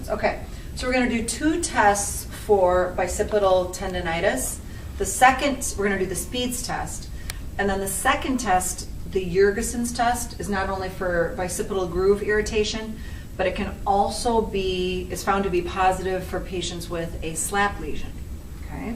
questions. Okay, so we're going to do 2 tests for bicipital tendonitis. The second, we're going to do the Speeds test. And then the second test, the Jurgensen's test, is not only for bicipital groove irritation, but it can also be, is found to be positive for patients with a slap lesion. Okay?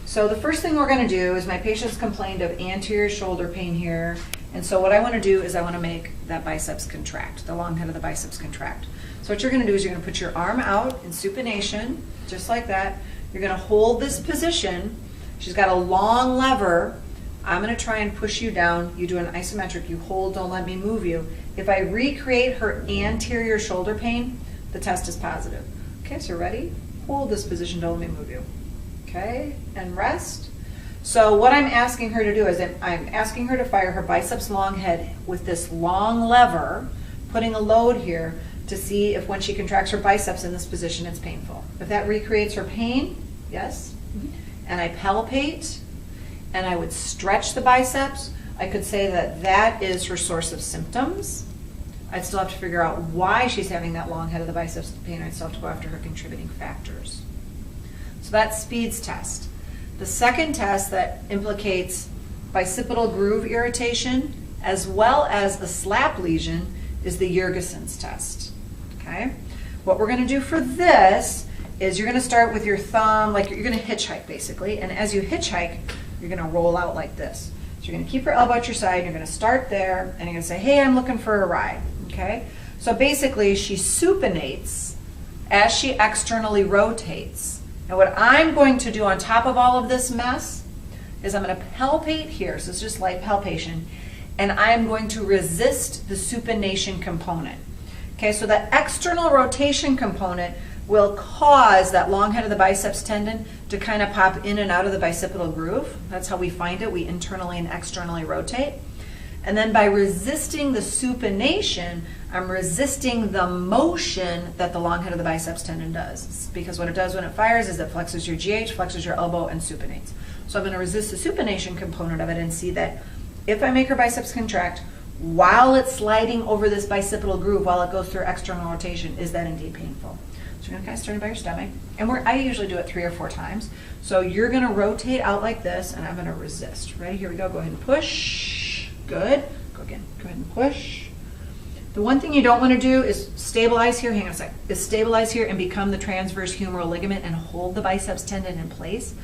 So the first thing we're going to do is my patient's complained of anterior shoulder pain here. And so what I want to do is I want to make that biceps contract, the long head of the biceps contract. So what you're going to do is you're going to put your arm out in supination, just like that. You're going to hold this position. She's got a long lever. I'm going to try and push you down. You do an isometric. You hold, don't let me move you. If I recreate her anterior shoulder pain, the test is positive. Okay, so ready? Hold this position, don't let me move you. Okay, and rest. So what I'm asking her to do is I'm asking her to fire her biceps long head with this long lever, putting a load here to see if when she contracts her biceps in this position, it's painful. If that recreates her pain, yes. And I palpate, and I would stretch the biceps. I could say that that is her source of symptoms. I'd still have to figure out why she's having that long head of the biceps pain. I'd still have to go after her contributing factors. So that's Speeds test. The second test that implicates bicipital groove irritation as well as a slap lesion is the Jurgensen's test. Okay? What we're going to do for this is you're going to start with your thumb, like you're going to hitchhike basically, and as you hitchhike, you're going to roll out like this. So you're going to keep your elbow at your side, you're going to start there, and you're going to say, hey, I'm looking for a ride. Okay? So basically, she supinates as she externally rotates. And what I'm going to do on top of all of this mess is I'm going to palpate here, so it's just light palpation, and I'm going to resist the supination component. Okay, so that external rotation component will cause that long head of the biceps tendon to kind of pop in and out of the bicipital groove. That's how we find it. We internally and externally rotate. And then by resisting the supination, I'm resisting the motion that the long head of the biceps tendon does. Because what it does when it fires is it flexes your GH, flexes your elbow, and supinates. So I'm going to resist the supination component of it and see that if I make her biceps contract while it's sliding over this bicipital groove, while it goes through external rotation, is that indeed painful? So you're going to kind of start it by your stomach. And I usually do it 3 or 4 times. So you're going to rotate out like this, and I'm going to resist. Ready? Here we go. Go ahead and push. Good. Go again. Go ahead and push. The one thing you don't want to do is stabilize here. Hang on a sec. Is stabilize here and become the transverse humeral ligament and hold the biceps tendon in place.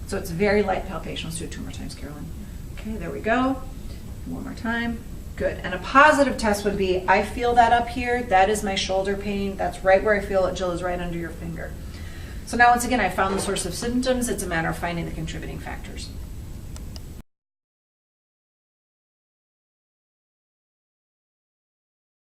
So it's very light palpation. Let's do it 2 more times, Carolyn. Okay, there we go. 1 more time. Good. And a positive test would be, I feel that up here. That is my shoulder pain. That's right where I feel it. Jill, is right under your finger. So now once again, I found the source of symptoms. It's a matter of finding the contributing factors.